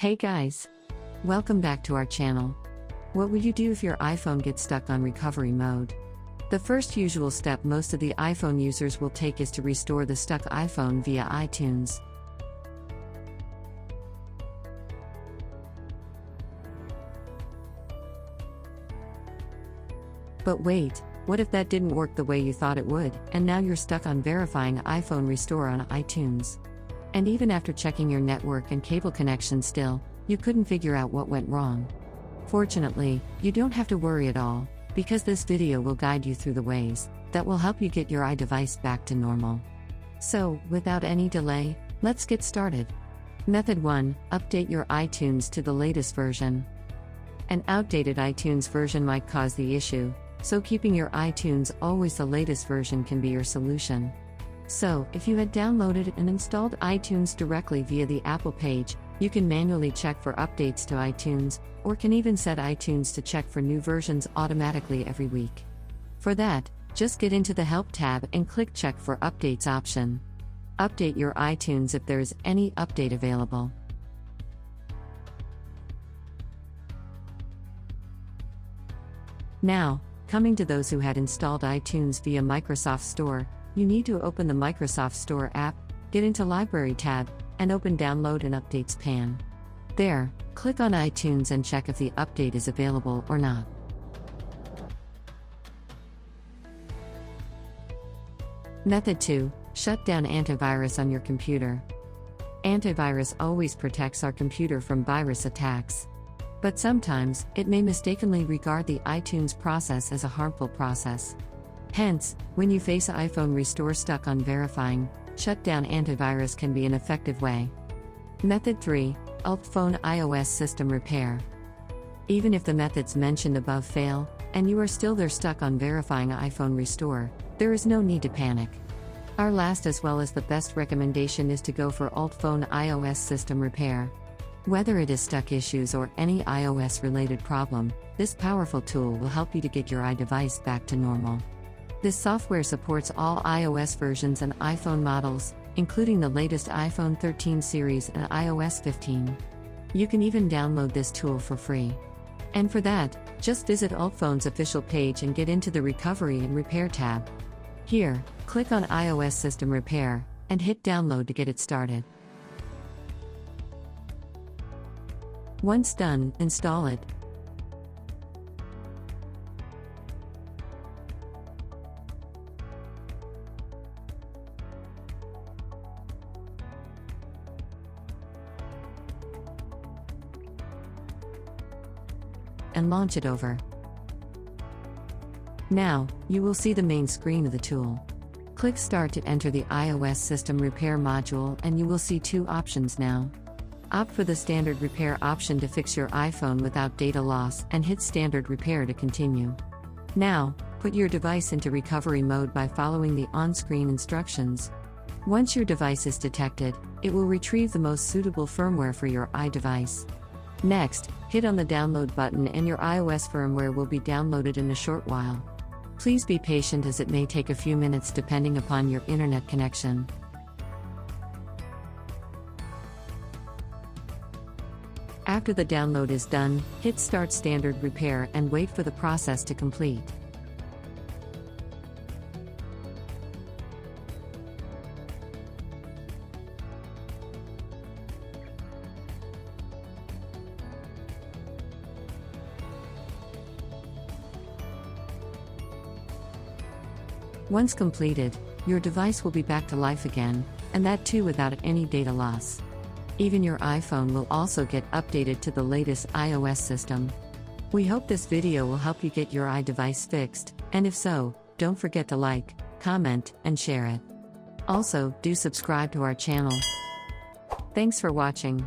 Hey guys! Welcome back to our channel. What would you do if your iPhone gets stuck on recovery mode? The first usual step most of the iPhone users will take is to restore the stuck iPhone via iTunes. But wait, what if that didn't work the way you thought it would, and now you're stuck on verifying iPhone restore on iTunes? And even after checking your network and cable connection still, you couldn't figure out what went wrong. Fortunately, you don't have to worry at all, because this video will guide you through the ways that will help you get your iDevice back to normal. So, without any delay, let's get started. Method 1. Update your iTunes to the latest version. An outdated iTunes version might cause the issue, so keeping your iTunes always the latest version can be your solution. So, if you had downloaded and installed iTunes directly via the Apple page, you can manually check for updates to iTunes, or can even set iTunes to check for new versions automatically every week. For that, just get into the Help tab and click Check for Updates option. Update your iTunes if there is any update available. Now, coming to those who had installed iTunes via Microsoft Store, you need to open the Microsoft Store app, get into Library tab, and open Download and Updates pane. There, click on iTunes and check if the update is available or not. Method 2. Shut down antivirus on your computer. Antivirus always protects our computer from virus attacks. But sometimes, it may mistakenly regard the iTunes process as a harmful process. Hence, when you face iPhone restore stuck on verifying, shut down antivirus can be an effective way. Method 3. UltFone iOS system repair. Even if the methods mentioned above fail, and you are still stuck on verifying iPhone restore, there is no need to panic. Our last as well as the best recommendation is to go for UltFone iOS system repair. Whether it is stuck issues or any iOS related problem, this powerful tool will help you to get your iDevice back to normal. This software supports all iOS versions and iPhone models, including the latest iPhone 13 series and iOS 15. You can even download this tool for free. And for that, just visit UltFone's official page and get into the Recovery and Repair tab. Here, click on iOS System Repair, and hit Download to get it started. Once done, install it. And launch it over. Now, you will see the main screen of the tool. Click Start to enter the iOS System Repair module and you will see two options now. Opt for the Standard Repair option to fix your iPhone without data loss and hit Standard Repair to continue. Now, put your device into recovery mode by following the on-screen instructions. Once your device is detected, it will retrieve the most suitable firmware for your iDevice. Next, hit on the download button and your iOS firmware will be downloaded in a short while. Please be patient as it may take a few minutes depending upon your internet connection. After the download is done, hit Start Standard Repair and wait for the process to complete. Once completed, your device will be back to life again, and that too without any data loss. Even your iPhone will also get updated to the latest iOS system. We hope this video will help you get your iDevice fixed, and if so, don't forget to like, comment, and share it. Also, do subscribe to our channel. Thanks for watching.